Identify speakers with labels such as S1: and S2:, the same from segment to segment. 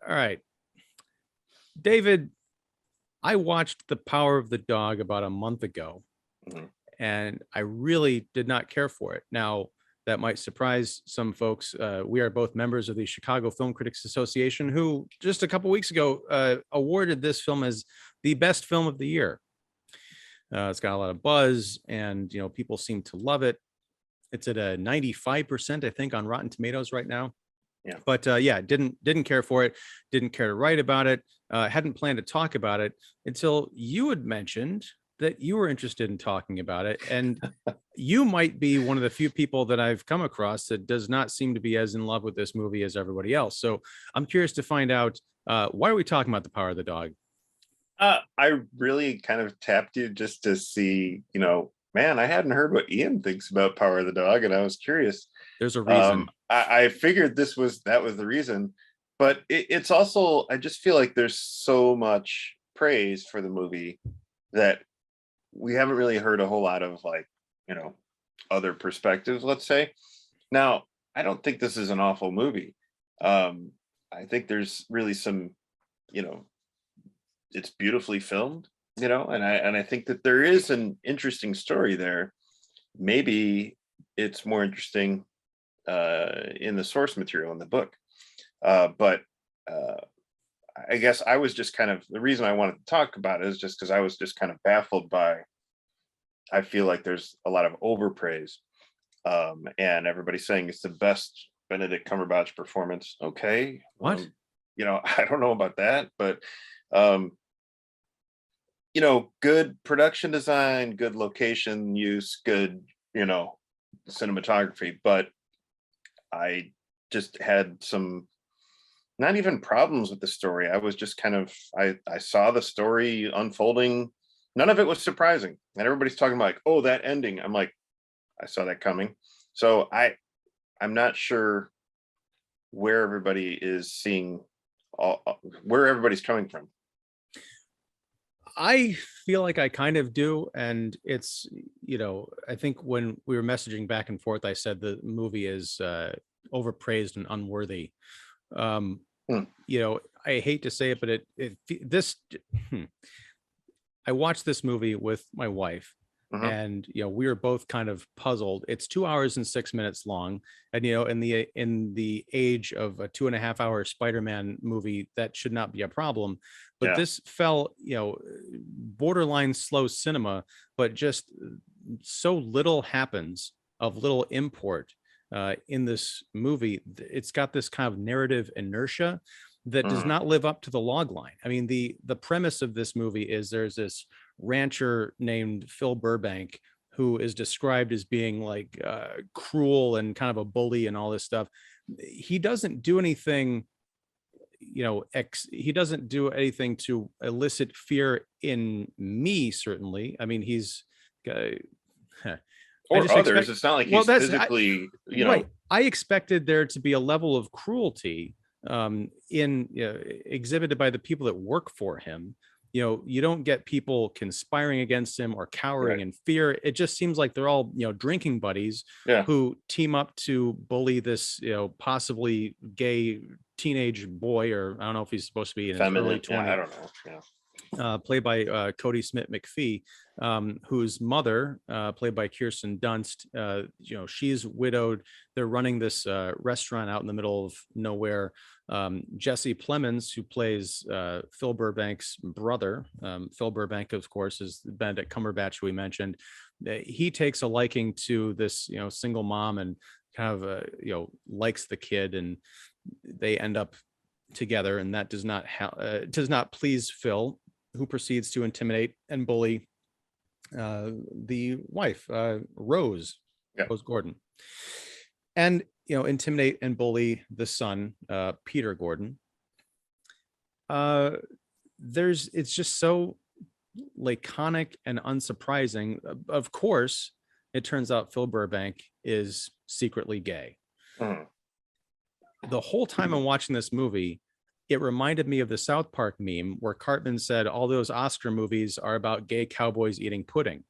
S1: All right, David, I watched The Power of the Dog about a month ago,
S2: Mhm.
S1: and I really did not care for it. Now, that might surprise some folks. We are both members of the Chicago Film Critics Association, who just a couple weeks ago awarded this film as the best film of the year. It's got a lot of buzz, and people seem to love it. It's at a 95%, I think, on Rotten Tomatoes right now.
S2: Yeah.
S1: But yeah, didn't care for it, didn't care to write about it, hadn't planned to talk about it until you had mentioned that you were interested in talking about it. And you might be one of the few people that I've come across that does not seem to be as in love with this movie as everybody else. So I'm curious to find out, why are we talking about The Power of the Dog?
S2: I really kind of tapped you just to see, man, I hadn't heard what Ian thinks about Power of the Dog, and I was curious.
S1: There's a reason.
S2: I figured that was the reason, but it's also, I just feel like there's so much praise for the movie that we haven't really heard a whole lot of, like, you know, other perspectives, let's say. Now, I don't think this is an awful movie. I think there's really some, you know, it's beautifully filmed, and I think that there is an interesting story there. Maybe it's more interesting in the source material in the book. But I guess I was just kind of, the reason I wanted to talk about it is just because I was just kind of baffled by, I feel like there's a lot of overpraise, and everybody's saying it's the best Benedict Cumberbatch performance. Okay.
S1: What?
S2: I don't know about that, but um, good production design, good location use, good, cinematography. But I just had some, not even problems with the story. I was just kind of, I saw the story unfolding. None of it was surprising. And everybody's talking about, like, oh, that ending. I'm like, I saw that coming. So I'm not sure where everybody is seeing where everybody's coming from.
S1: I feel like I kind of do. And it's, I think when we were messaging back and forth, I said the movie is overpraised and unworthy. Um,
S2: Hmm.
S1: I hate to say it, but this, hmm, I watched this movie with my wife,
S2: Mhm.
S1: and we were both kind of puzzled. It's 2 hours and 6 minutes long, and in the age of a 2.5 hour Spider-Man movie, that should not be a problem. But
S2: Yeah.
S1: this fell, borderline slow cinema, but just so little happens of little import in this movie. It's got this kind of narrative inertia that does
S2: Mhm.
S1: not live up to the log line. I mean, the premise of this movie is there's this rancher named Phil Burbank who is described as being like cruel and kind of a bully and all this stuff. He doesn't do anything, he doesn't do anything to elicit fear in me, certainly. I mean, he's uh, I
S2: Or
S1: just
S2: others.
S1: expect,
S2: It's not like
S1: well,
S2: he's
S1: that's
S2: physically,
S1: right. I expected there to be a level of cruelty in exhibited by the people that work for him. You don't get people conspiring against him or cowering
S2: right.
S1: in fear. It just seems like they're all drinking buddies
S2: Yeah.
S1: who team up to bully this possibly gay teenage boy, or I don't know if he's supposed to be in his early
S2: Feminine. Yeah, I
S1: 20s,
S2: don't know. Yeah.
S1: played by Cody Smith McPhee, whose mother, played by Kirsten Dunst, she's widowed. They're running this restaurant out in the middle of nowhere. Jesse Plemons, who plays Phil Burbank's brother, Phil Burbank, of course, is Benedict Cumberbatch, who we mentioned. He takes a liking to this, single mom, and kind of, likes the kid, and they end up together, and that does not please Phil, who proceeds to intimidate and bully the wife, Rose,
S2: Yeah.
S1: Rose Gordon, and intimidate and bully the son, Peter Gordon. Uh, it's just so laconic and unsurprising. Of course, it turns out Phil Burbank is secretly gay.
S2: Mhm.
S1: The whole time I'm watching this movie, it reminded me of the South Park meme where Cartman said all those Oscar movies are about gay cowboys eating pudding.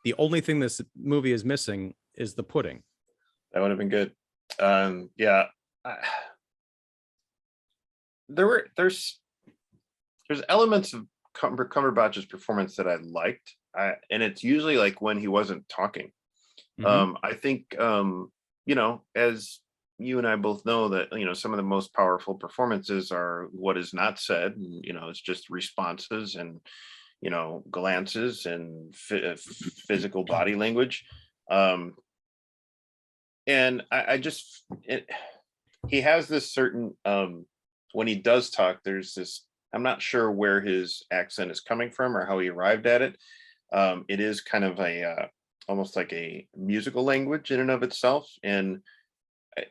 S1: The only thing this movie is missing is the pudding.
S2: That would have been good. Yeah. I, there's elements of Cumberbatch's performance that I liked, and it's usually like when he wasn't talking.
S1: Hmm.
S2: I think as you and I both know, that some of the most powerful performances are what is not said. And, it's just responses and glances and physical body language. Um, and I just he has this certain when he does talk, there's this, I'm not sure where his accent is coming from or how he arrived at it. It is kind of a almost like a musical language in and of itself, and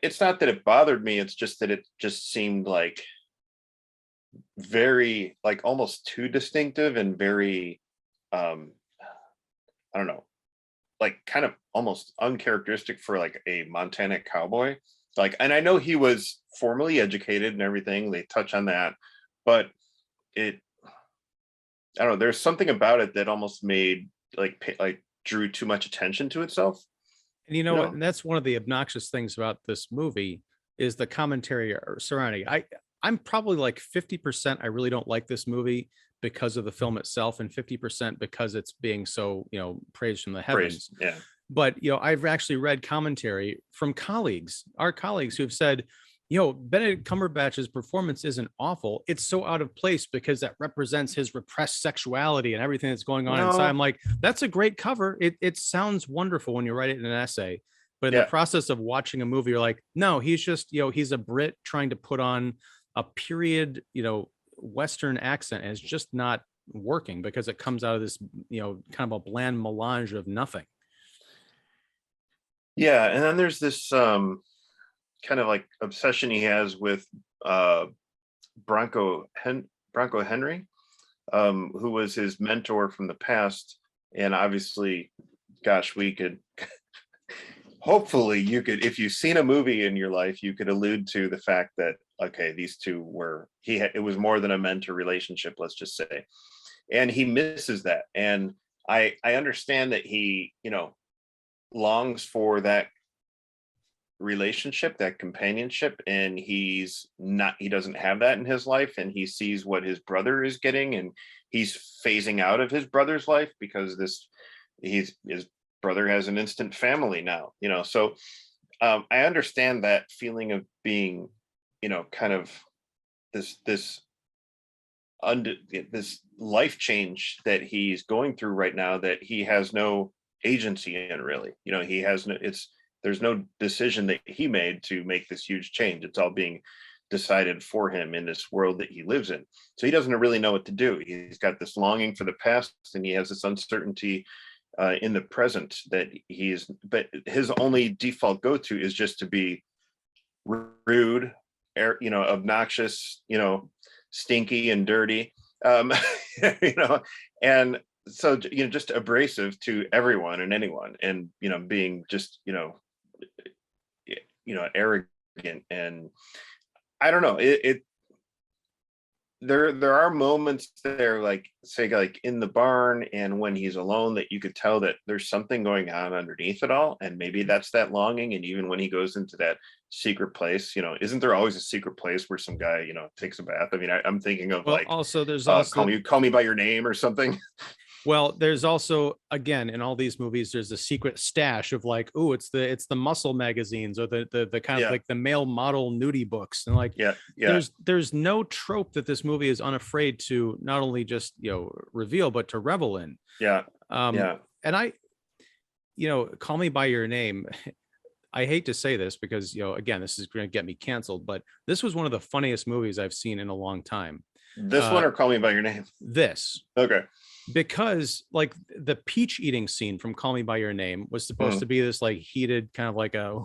S2: it's not that it bothered me, it's just that it just seemed like very, like, almost too distinctive and very um I don't know, like kind of almost uncharacteristic for like a Montana cowboy. Like, and I know he was formally educated and everything, they touch on that, but it, I don't know, there's something about it that almost made like drew too much attention to itself,
S1: And you
S2: you
S1: know what?
S2: know?
S1: And that's one of the obnoxious things about this movie is the commentary surrounding. I'm probably like 50% I really don't like this movie because of the film itself, and 50% because it's being so, praised from the
S2: Praise.
S1: heavens.
S2: Yeah.
S1: But I've actually read commentary from colleagues, our colleagues, who've said, Benedict Cumberbatch's performance isn't awful. It's so out of place because that represents his repressed sexuality and everything that's going on inside. I'm
S2: No.
S1: like, that's a great cover. It sounds wonderful when you write it in an essay. But in the
S2: Yeah.
S1: process of watching a movie, you're like, no, he's just, he's a Brit trying to put on a period, Western accent, and it's just not working because it comes out of this, kind of a bland melange of nothing.
S2: Yeah. And then there's this kind of like obsession he has with uh Bronco Henry, who was his mentor from the past. And obviously, gosh, we could hopefully, you could, if you've seen a movie in your life, you could allude to the fact that, okay, these two were, it was more than a mentor relationship, let's just say. And he misses that. And I understand that he, longs for that relationship, that companionship, and he doesn't have that in his life, and he sees what his brother is getting, and he's phasing out of his brother's life because his brother has an instant family now, so I understand that feeling of being, kind of this under this life change that he's going through right now, that he has no agency in, really. He has no, there's no decision that he made to make this huge change. It's all being decided for him in this world that he lives in. So he doesn't really know what to do. He's got this longing for the past, and he has this uncertainty in the present that but his only default go-to is just to be rude, obnoxious, stinky and dirty, you know, and so, just abrasive to everyone and anyone, and, being just, arrogant. And I don't know, there are moments there, like, say, like in the barn and when he's alone, that you could tell that there's something going on underneath it all, and maybe that's that longing. And even when he goes into that secret place, isn't there always a secret place where some guy, takes a bath? I mean, I'm thinking of,
S1: Well,
S2: like,
S1: also there's also
S2: call me by your name or something.
S1: Well, there's also, again, in all these movies, there's a secret stash of like, oh, it's the muscle magazines, or the kind of
S2: Yeah.
S1: like the male model nudie books, and like,
S2: Yeah.
S1: there's no trope that this movie is unafraid to not only just reveal, but to revel in.
S2: Yeah.
S1: Um,
S2: Yeah.
S1: and Call Me by Your Name. I hate to say this because again, this is going to get me canceled, but this was one of the funniest movies I've seen in a long time.
S2: This one, or Call Me by Your Name?
S1: This.
S2: Okay.
S1: Because like the peach eating scene from Call Me by Your Name was supposed to be this like heated kind of like a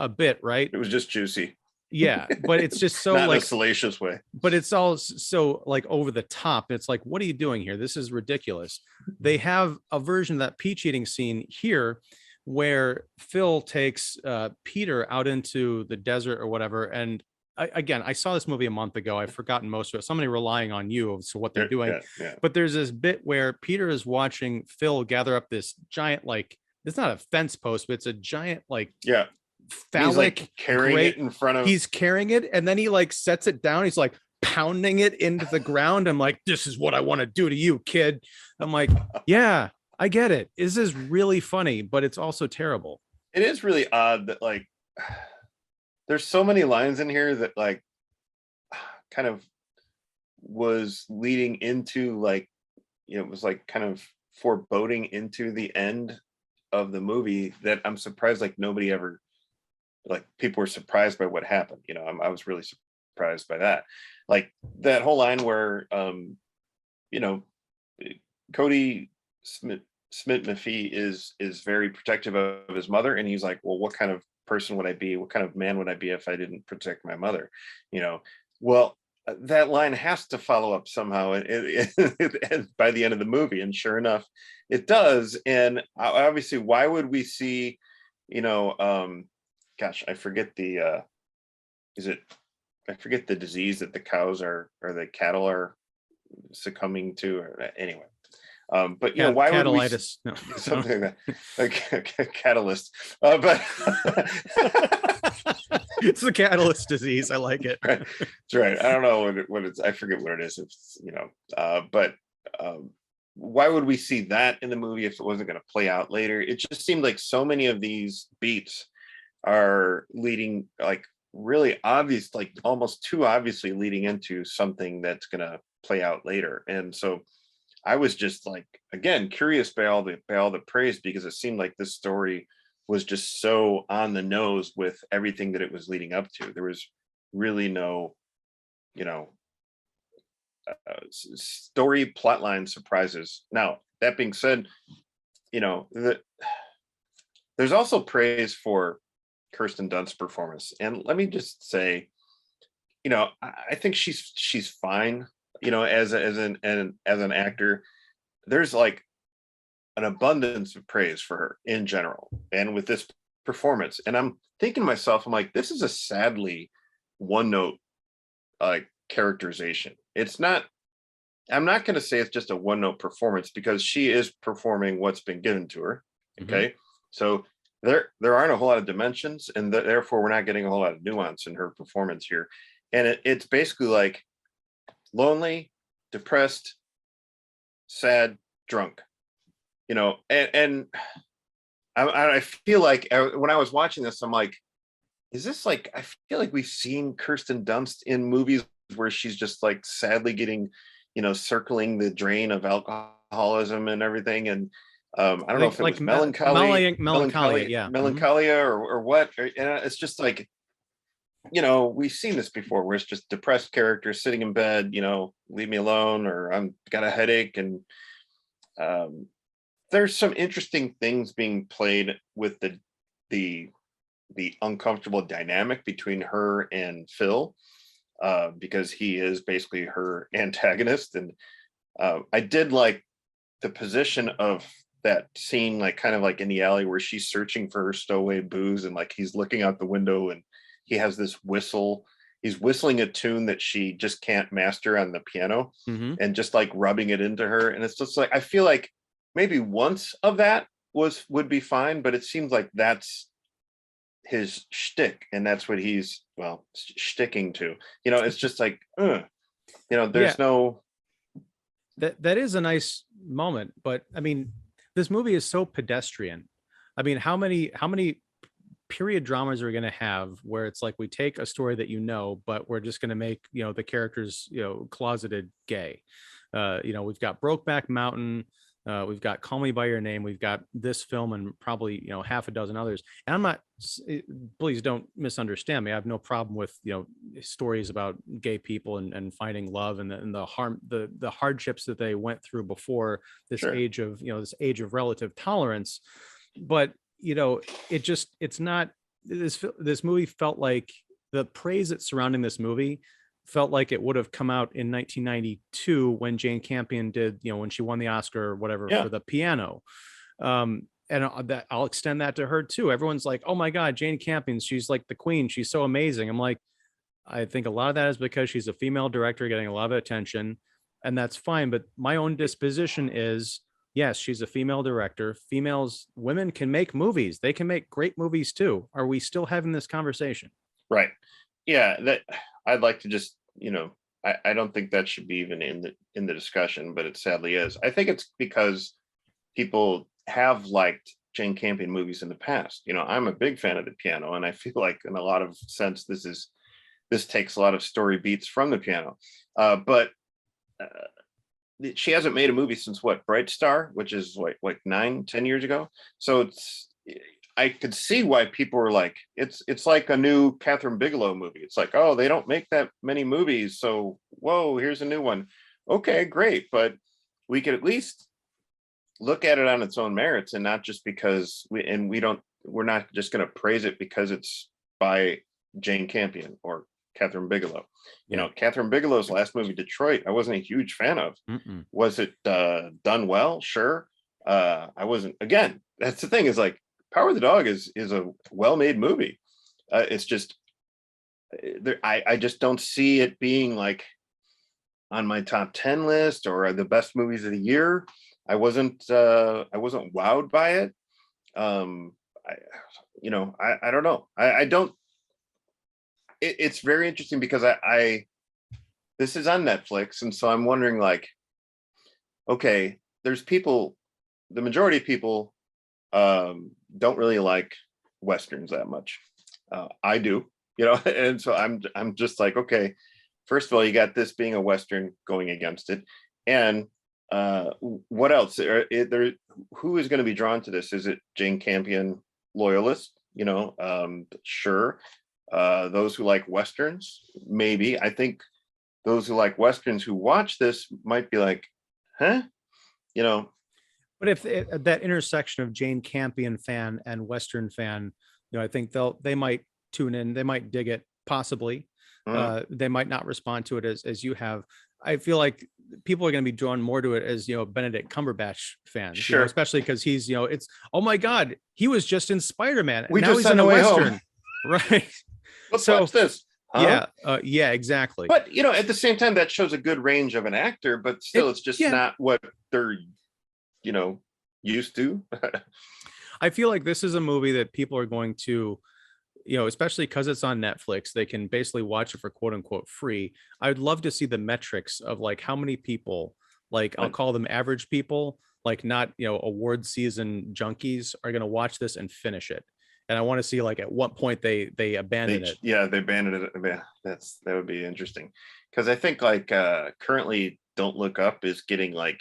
S1: bit, right?
S2: It was just juicy.
S1: Yeah, but it's just so
S2: not
S1: like
S2: in a salacious way.
S1: But it's all so like over the top. It's like, what are you doing here? This is ridiculous. They have a version of that peach eating scene here where Phil takes Peter out into the desert or whatever, and I saw this movie a month ago. I've forgotten most of it. Somebody relying on you as to what they're doing.
S2: Yeah.
S1: But there's this bit where Peter is watching Phil gather up this giant, like, it's not a fence post, but it's a giant, like,
S2: And he's
S1: phallic,
S2: like carrying
S1: great.
S2: it in front of.
S1: He's carrying it, and then he like sets it down. He's like pounding it into the ground. I'm like, this is what I want to do to you, kid. I'm like, yeah, I get it. This is really funny, but it's also terrible.
S2: It is really odd that like there's so many lines in here that like kind of was leading into like, it was like kind of foreboding into the end of the movie that I'm surprised like nobody ever, like people were surprised by what happened. I was really surprised by that. Like that whole line where you know Cody Smith Mafee is very protective of his mother, and he's like, well, what kind of person would I be? What kind of man would I be if I didn't protect my mother? Well, that line has to follow up somehow by the end of the movie, and sure enough, it does. And obviously, why would we see, gosh, I forget the I forget the disease that the cows are or the cattle are succumbing to, or anyway. But why would we
S1: No,
S2: something like that, like a catalyst? But
S1: it's the catalyst disease. I like it.
S2: Right. That's right. I don't know what it's. I forget what it is. It's but why would we see that in the movie if it wasn't going to play out later? It just seemed like so many of these beats are leading, like really obvious, like almost too obviously leading into something that's going to play out later. And so I was just like, again, curious by all the praise, because it seemed like this story was just so on the nose with everything that it was leading up to. There was really no, story plotline surprises. Now, that being said, there's also praise for Kirsten Dunst's performance. And let me just say, I think she's fine, as an actor. There's like an abundance of praise for her in general and with this performance. And I'm thinking to myself, I'm like, this is a sadly one note characterization. I'm not going to say it's just a one note performance, because she is performing what's been given to her. Okay. So there aren't a whole lot of dimensions, and therefore we're not getting a whole lot of nuance in her performance here. And it's basically like lonely, depressed, sad, drunk, and I feel like when I was watching this, I'm like, is this like, I feel like we've seen Kirsten Dunst in movies where she's just like sadly getting, circling the drain of alcoholism and everything. And I don't know if it was melancholia, or what. And it's just like, we've seen this before, where it's just depressed characters sitting in bed, leave me alone, or I'm got a headache. And there's some interesting things being played with the uncomfortable dynamic between her and Phil, because he is basically her antagonist. And I did like the position of that scene, like kind of like in the alley where she's searching for her stowaway booze, and like he's looking out the window and he has this whistle. He's whistling a tune that she just can't master on the piano, and just like rubbing it into her. And it's just like, I feel like maybe once of that would be fine, but it seems like that's his shtick, and that's what he's shticking to. It's just like, there's no.
S1: That is a nice moment, but I mean, this movie is so pedestrian. I mean, how many period dramas are we going to have where it's like, we take a story that but we're just going to make the characters closeted gay? We've got Brokeback Mountain, we've got Call Me by Your Name, we've got this film, and probably half a dozen others. And I'm not, please don't misunderstand me, I have no problem with stories about gay people and finding love and the hardships that they went through before this age of this age of relative tolerance. But it's not, this movie felt like the praise that's surrounding this movie felt like it would have come out in 1992 when Jane Campion did, when she won the Oscar or whatever for The Piano. And that I'll extend that to her too. Everyone's like, oh my God, Jane Campion, she's like the queen, she's so amazing. I'm like, I think a lot of that is because she's a female director getting a lot of attention, and that's fine. But my own disposition is, Yes, she's a female director. Women can make movies. They can make great movies too. Are we still having this conversation?
S2: Right. Yeah, that I'd like to just, I don't think that should be even in the discussion, but it sadly is. I think it's because people have liked Jane Campion movies in the past. I'm a big fan of the piano, and I feel like in a lot of sense this takes a lot of story beats from the piano. But she hasn't made a movie since what, Bright Star, which is like 9-10 years ago. So I could see why people were like, it's like a new Catherine Bigelow movie. It's like, oh, they don't make that many movies, so whoa, here's a new one. Okay, great, but we could at least look at it on its own merits, and not just because we're not just going to praise it because it's by Jane Campion or Catherine Bigelow. Catherine Bigelow's last movie, Detroit, I wasn't a huge fan of.
S1: Mm-mm.
S2: Was it done well? Sure. I wasn't. Again, that's the thing, is like, Power of the Dog is a well-made movie. It's just I just don't see it being like on my top 10 list or the best movies of the year. I wasn't wowed by it. I don't know. I don't. It's very interesting because this is on Netflix, and so I'm wondering, like, okay, there's people, the majority of people don't really like Westerns that much. I do, and so I'm just like, okay, first of all, you got this being a Western going against it. And what else? Who is going to be drawn to this? Is it Jane Campion loyalists? Sure. Those who like Westerns, maybe. I think those who like Westerns who watch this might be like, huh?
S1: But if that intersection of Jane Campion fan and Western fan, I think they might tune in, they might dig it, possibly. They might not respond to it as you have. I feel like people are going to be drawn more to it as Benedict Cumberbatch fans,
S2: sure,
S1: especially because he's it's, oh my God, he was just in Spider-Man.
S2: We
S1: now
S2: just
S1: he's in a Western,
S2: home.
S1: Right?
S2: Let's watch this.
S1: Huh? Yeah, exactly.
S2: But at the same time, that shows a good range of an actor, but still, it's just not what they're used to.
S1: I feel like this is a movie that people are going to, especially because it's on Netflix, they can basically watch it for quote unquote free. I'd love to see the metrics of like how many people, like I'll call them average people, like not, award season junkies, are going to watch this and finish it. And I want to see like at what point they abandon it.
S2: Yeah, they abandoned it. Yeah, that would be interesting. Because I think like currently Don't Look Up is getting like,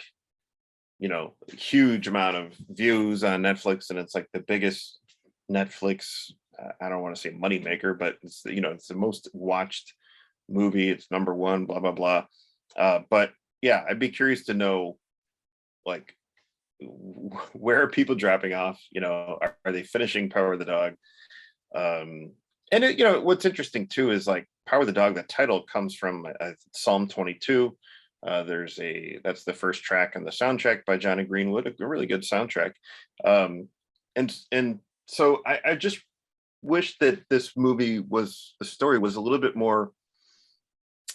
S2: huge amount of views on Netflix, and it's like the biggest Netflix, I don't want to say money maker, but it's it's the most watched movie. It's number one, blah blah blah. But yeah, I'd be curious to know, like, where are people dropping off? Are they finishing Power of the Dog? And what's interesting too is like Power of the Dog, the title comes from Psalm 22. That's the first track on the soundtrack by Johnny Greenwood, a really good soundtrack. And so I just wish that this movie the story was a little bit more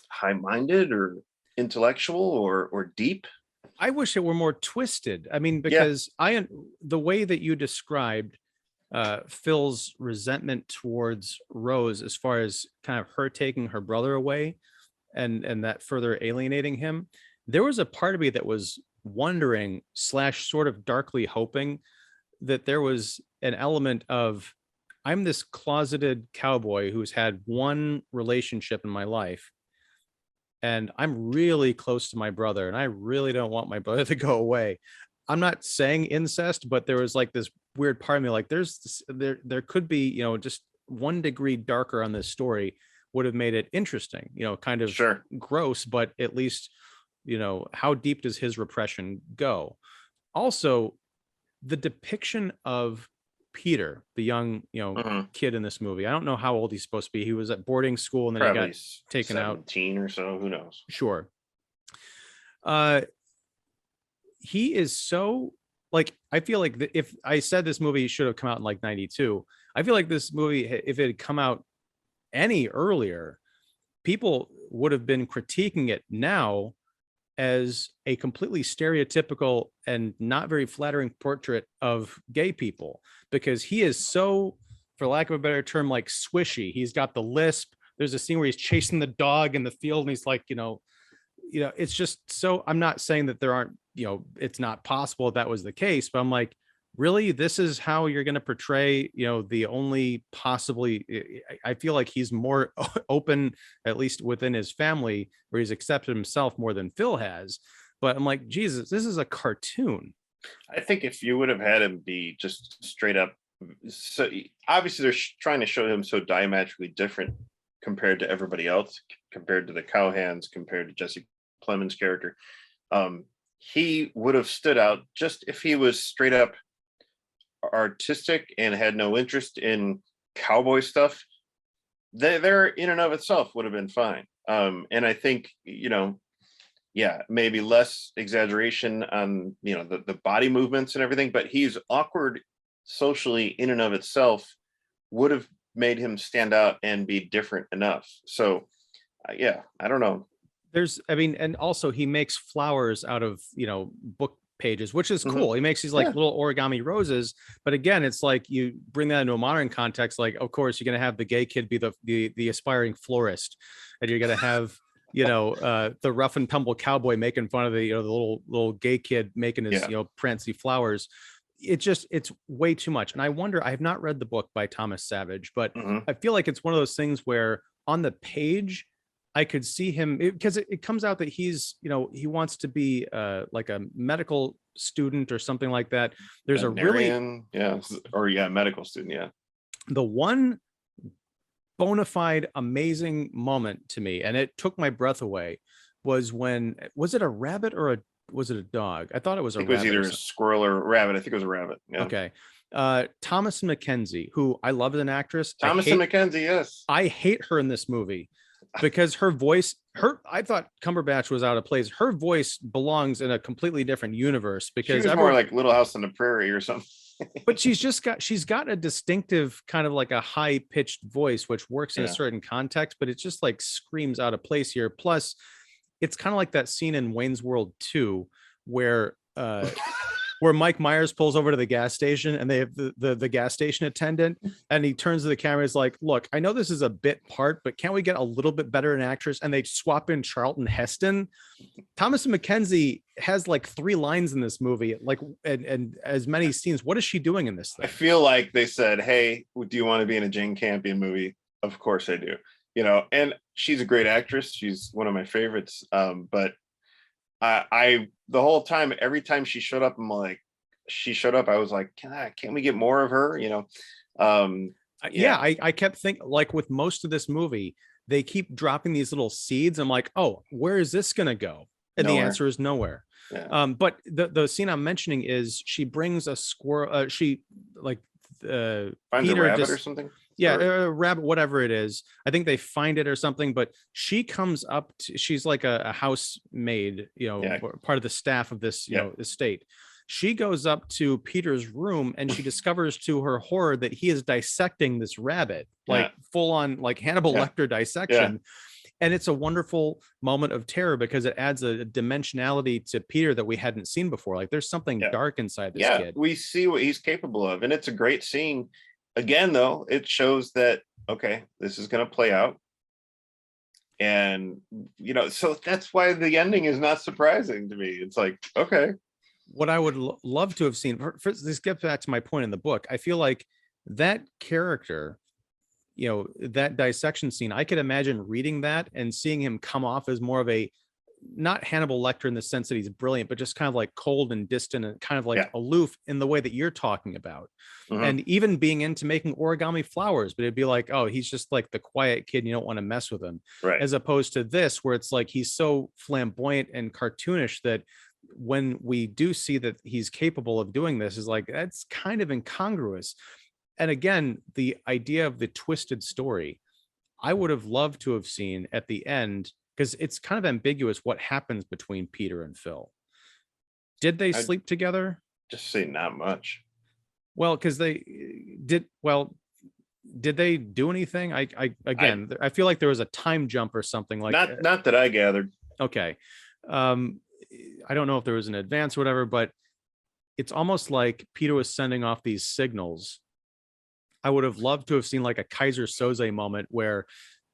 S2: high-minded or intellectual or deep.
S1: I wish it were more twisted. I mean, because the way that you described Phil's resentment towards Rose, as far as kind of her taking her brother away and that further alienating him, there was a part of me that was wondering / sort of darkly hoping that there was an element of, I'm this closeted cowboy who's had one relationship in my life, and I'm really close to my brother, and I really don't want my brother to go away. I'm not saying incest, but there was like this weird part of me, like there could be, just 1 degree darker on this story would have made it interesting, kind of
S2: Sure.
S1: Gross, but at least, how deep does his repression go? Also, the depiction of Peter, the young, kid in this movie. I don't know how old he's supposed to be. He was at boarding school and then
S2: Probably
S1: he got taken
S2: 17 or so. Who knows?
S1: Sure. He is so, like, I feel like if I said this movie should have come out in like 92, I feel like this movie, if it had come out any earlier, people would have been critiquing it now as a completely stereotypical and not very flattering portrait of gay people, because he is so, for lack of a better term, like swishy. He's got the lisp. There's a scene where he's chasing the dog in the field and he's like, it's just so, I'm not saying that there aren't, it's not possible that was the case, but I'm like, really, this is how you're going to portray, the only possibly, I feel like he's more open, at least within his family, where he's accepted himself more than Phil has. But I'm like, Jesus, this is a cartoon.
S2: I think if you would have had him be just straight up, so obviously they're trying to show him so diametrically different compared to everybody else, compared to the cowhands, compared to Jesse Plemons' character. He would have stood out just if he was straight up artistic and had no interest in cowboy stuff. There in and of itself would have been fine. And I think, maybe less exaggeration on, the body movements and everything, but he's awkward socially in and of itself would have made him stand out and be different enough. So I don't know.
S1: And also he makes flowers out of, book pages, which is cool. He makes these like little origami roses, but again, it's like you bring that into a modern context. Like, of course, you're going to have the gay kid be the aspiring florist, and you're going to have the rough and tumble cowboy making fun of the the little gay kid making his prancy flowers. It's way too much. And I wonder, I have not read the book by Thomas Savage, but I feel like it's one of those things where on the page I could see him, because it comes out that he's, he wants to be like a medical student or something like that. There's
S2: medical student.
S1: The one bona fide amazing moment to me, and it took my breath away, was it a rabbit or was it a dog? I thought it was a rabbit.
S2: It was either a squirrel or a rabbit. I think it was a rabbit. Yeah.
S1: Okay. Thomasin McKenzie, who I love as an actress.
S2: Thomasin McKenzie, yes.
S1: I hate her in this movie because her voice, I thought Cumberbatch was out of place. Her voice belongs in a completely different universe, because
S2: she was more like Little House on the Prairie or something.
S1: But she's got a distinctive kind of like a high pitched voice, which works in a certain context, but it just like screams out of place here. Plus, it's kind of like that scene in Wayne's World 2 where Mike Myers pulls over to the gas station and they have the gas station attendant, and he turns to the camera and is like, look, I know this is a bit part, but can't we get a little bit better an actress? And they swap in Charlton Heston. Thomasin McKenzie has like 3 lines in this movie, like, and as many scenes. What is she doing in this thing?
S2: I feel like they said, hey, do you want to be in a Jane Campion movie? Of course I do. And she's a great actress. She's one of my favorites. But I the whole time, every time she showed up, I was like, can't we get more of her?
S1: I kept thinking, like with most of this movie, they keep dropping these little seeds. I'm like, oh, where is this gonna go? And nowhere. The answer is nowhere. Yeah. But the scene I'm mentioning is she brings a squirrel. She like
S2: finds Peter a rabbit or something.
S1: Yeah, a rabbit, whatever it is. I think they find it or something, but she comes up she's like a housemaid, part of the staff of this, estate. She goes up to Peter's room and she discovers to her horror that he is dissecting this rabbit, like full on like Hannibal Lecter dissection. And it's a wonderful moment of terror because it adds a dimensionality to Peter that we hadn't seen before. Like there's something dark inside this kid.
S2: We see what he's capable of. And it's a great scene. Again, though, it shows that, okay, this is going to play out. And, so that's why the ending is not surprising to me. It's like, okay.
S1: What I would love to have seen, this gets back to my point in the book. I feel like that character, that dissection scene, I could imagine reading that and seeing him come off as more of a, not Hannibal Lecter in the sense that he's brilliant, but just kind of like cold and distant and kind of like aloof in the way that you're talking about. And even being into making origami flowers, but it'd be like, oh, he's just like the quiet kid. You don't want to mess with him.
S2: Right.
S1: As opposed to this, where it's like, he's so flamboyant and cartoonish that when we do see that he's capable of doing this, is like, that's kind of incongruous. And again, the idea of the twisted story, I would have loved to have seen at the end, because it's kind of ambiguous what happens between Peter and Phil. Did they sleep together?
S2: Just say not much.
S1: Well, because they did. Well, did they do anything? I feel like there was a time jump or something like
S2: not that I gathered.
S1: Okay. I don't know if there was an advance or whatever, but it's almost like Peter was sending off these signals. I would have loved to have seen like a Kaiser Soze moment where,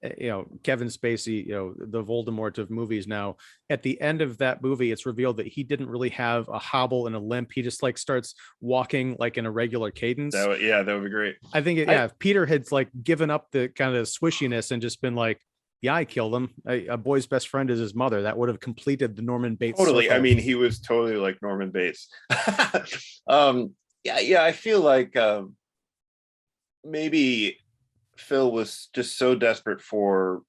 S1: Kevin Spacey, the Voldemort of movies now, at the end of that movie, it's revealed that he didn't really have a hobble and a limp. He just like starts walking like in a regular cadence.
S2: That would be great.
S1: I think, if Peter had like given up the kind of swishiness and just been like, yeah, I killed him. A boy's best friend is his mother. That would have completed the Norman Bates.
S2: Totally.
S1: Circle.
S2: I mean, he was totally like Norman Bates. Yeah. I feel like maybe Phil was just so desperate for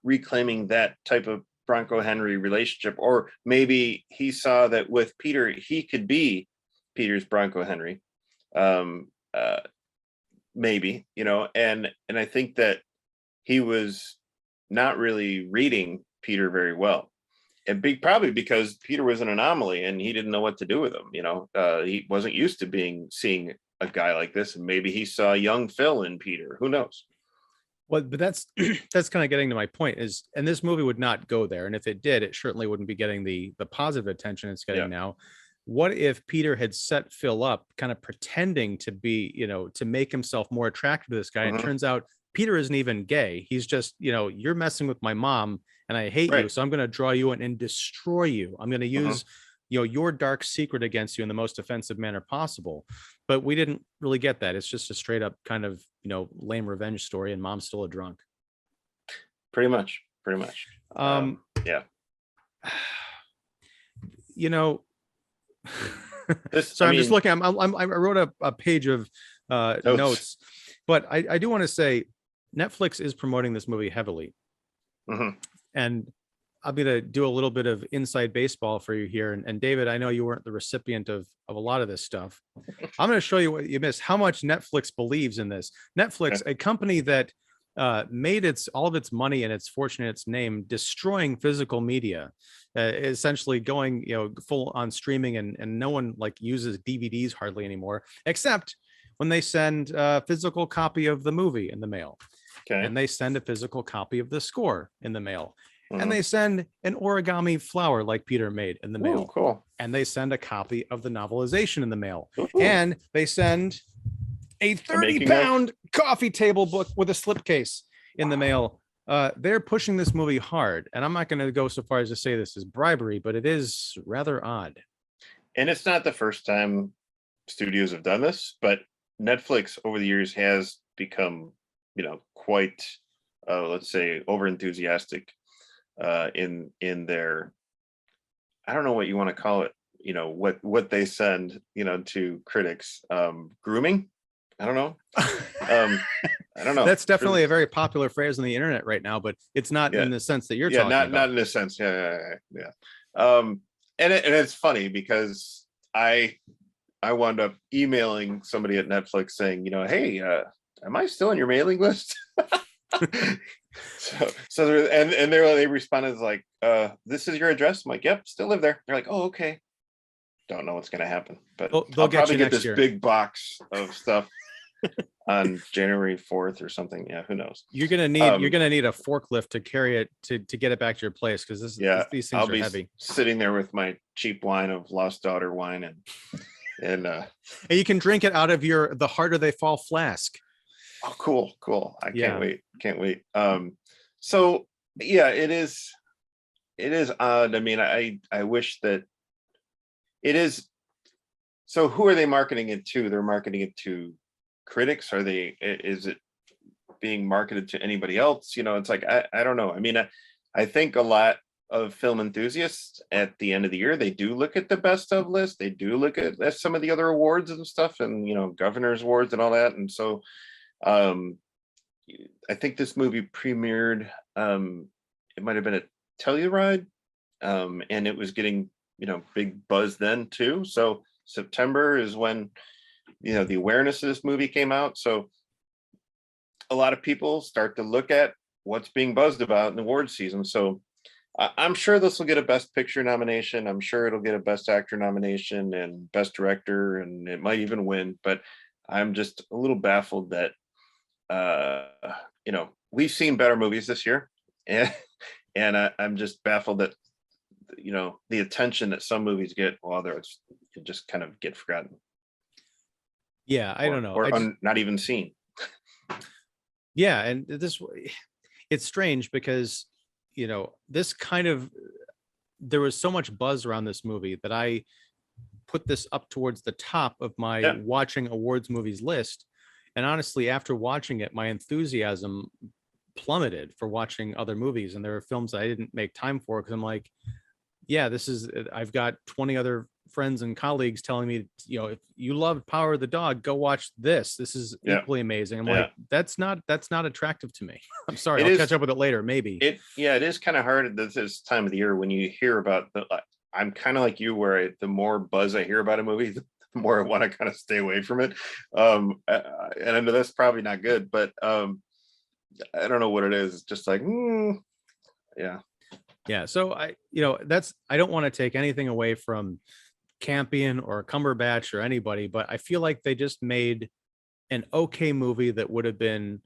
S2: reclaiming that type of Bronco Henry relationship, or maybe he saw that with Peter, he could be Peter's Bronco Henry. Maybe, and I think that he was not really reading Peter very well, and probably because Peter was an anomaly and he didn't know what to do with him. He wasn't used to seeing a guy like this, and maybe he saw young Phil in Peter. Who knows?
S1: Well, but that's kind of getting to my point is, and this movie would not go there, and if it did, it certainly wouldn't be getting the positive attention it's getting now. What if Peter had set Phil up, kind of pretending to be, to make himself more attractive to this guy, and turns out Peter isn't even gay. He's just, you're messing with my mom and I hate you. So I'm going to draw you in and destroy you. I'm going to use, your dark secret against you in the most offensive manner possible. But we didn't really get that. It's just a straight up kind of, lame revenge story, and mom's still a drunk.
S2: Pretty much. Yeah.
S1: I'm just looking, I wrote a page of notes, but I do want to say Netflix is promoting this movie heavily. And I'm going to do a little bit of inside baseball for you here. And David, I know you weren't the recipient of a lot of this stuff. I'm going to show you what you missed, how much Netflix believes in this. Netflix, a company that made all of its money and its fortune in its name destroying physical media, essentially going full on streaming, and no one like uses DVDs hardly anymore, except when they send a physical copy of the movie in the mail. And they send a physical copy of the score in the mail. And they send an origami flower like Peter made in the mail.
S2: Ooh, cool.
S1: And they send a copy of the novelization in the mail. Ooh. And they send a 30-pound coffee table book with a slipcase in the mail. They're pushing this movie hard. And I'm not going to go so far as to say this is bribery, but it is rather odd.
S2: And it's not the first time studios have done this, but Netflix over the years has become, quite, let's say, over enthusiastic in their, I don't know what you want to call it, what they send, to critics, grooming. I don't know. I don't know.
S1: That's definitely a very popular phrase on the internet right now, but it's not in the sense that you're talking about.
S2: Not in the sense. Yeah. And it's funny because I wound up emailing somebody at Netflix saying, hey, am I still on your mailing list? So they responded like, this is your address. I'm like, yep, still live there. They're like, oh, okay. Don't know what's gonna happen, but they'll probably get this big box of stuff on January 4th or something. Yeah, who knows?
S1: You're gonna need a forklift to carry it to get it back to your place, because these things are heavy.
S2: Sitting there with my cheap wine of Lost Daughter wine and
S1: you can drink it out of the harder they fall flask.
S2: Oh, cool. I can't wait. So yeah, it is odd. I mean, I wish that it is. So who are they marketing it to? They're marketing it to critics. Is it being marketed to anybody else? It's like, I don't know. I mean, I think a lot of film enthusiasts at the end of the year, they do look at the best of list. They do look at some of the other awards and stuff, and governor's awards and all that. And so I think this movie premiered, it might have been at Telluride, and it was getting big buzz then too. So September is when the awareness of this movie came out. So a lot of people start to look at what's being buzzed about in the award season. So I'm sure this will get a Best Picture nomination. I'm sure it'll get a Best Actor nomination and Best Director, and it might even win. But I'm just a little baffled that we've seen better movies this year, and I'm just baffled that the attention that some movies get, while others can just kind of get forgotten.
S1: Yeah, I don't know.
S2: Or not even seen.
S1: Yeah, and it's strange because this kind of, there was so much buzz around this movie that I put this up towards the top of my watching awards movies list. And honestly, after watching it, my enthusiasm plummeted for watching other movies. And there are films that I didn't make time for because I'm like, yeah, I've got 20 other friends and colleagues telling me, if you love Power of the Dog, go watch this. This is equally amazing. I'm like, that's not attractive to me. I'm sorry. I'll catch up with it later. Maybe.
S2: It is kind of hard at this time of the year when you hear about I'm kind of like you, where the more buzz I hear about a movie, the more I want to kind of stay away from it. And I know that's probably not good, but I don't know what it is. It's just like, yeah.
S1: Yeah. So I don't want to take anything away from Campion or Cumberbatch or anybody, but I feel like they just made an okay movie that would have been,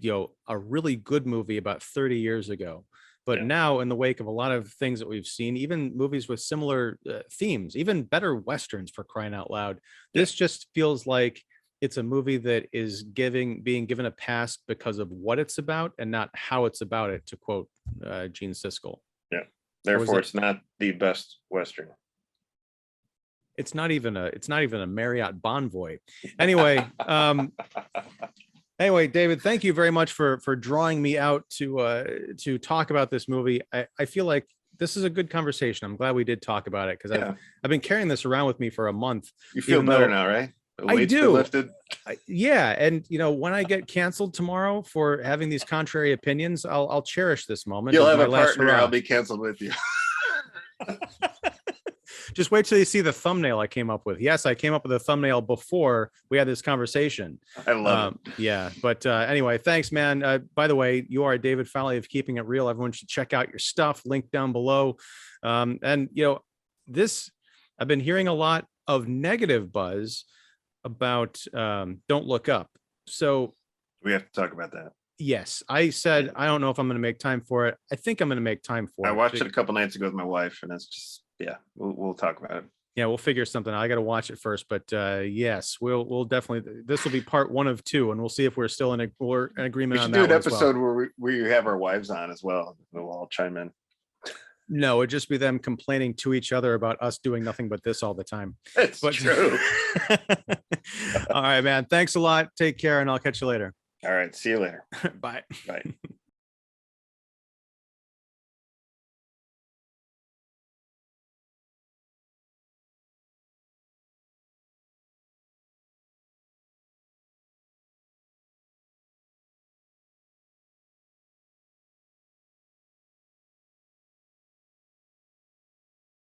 S1: a really good movie about 30 years ago. But now, in the wake of a lot of things that we've seen, even movies with similar themes, even better Westerns, for crying out loud, this just feels like it's a movie that is being given a pass because of what it's about and not how it's about it, to quote Gene Siskel.
S2: Yeah. Therefore, it's not the best Western.
S1: It's not even a Marriott Bonvoy. Anyway, anyway, David, thank you very much for drawing me out to talk about this movie. I feel like this is a good conversation. I'm glad we did talk about it because I've been carrying this around with me for a month.
S2: You feel better now, right?
S1: I do. Lifted. Yeah, and when I get canceled tomorrow for having these contrary opinions, I'll cherish this moment.
S2: You'll have a partner. I'll be canceled with you.
S1: Just wait till you see the thumbnail I came up with. Yes, I came up with a thumbnail before we had this conversation.
S2: I love it.
S1: Yeah, but anyway, thanks, man. By the way, you are David Fowley of Keeping It Real. Everyone should check out your stuff. Link down below. And I've been hearing a lot of negative buzz about Don't Look Up. So
S2: we have to talk about that.
S1: Yes, I said I don't know if I'm going to make time for it. I think I'm going to make time for it.
S2: I watched it a couple nights ago with my wife, and it's just we'll talk about it.
S1: Yeah, we'll figure something out. I got to watch it first, but yes, we'll definitely. This will be part 1 of 2, and we'll see if we're still in agreement on that.
S2: We should do an episode where we have our wives on as well. We'll all chime in.
S1: No, it'd just be them complaining to each other about us doing nothing but this all the time.
S2: That's true.
S1: All right, man. Thanks a lot. Take care, and I'll catch you later.
S2: All right. See you later.
S1: Bye.
S2: Bye.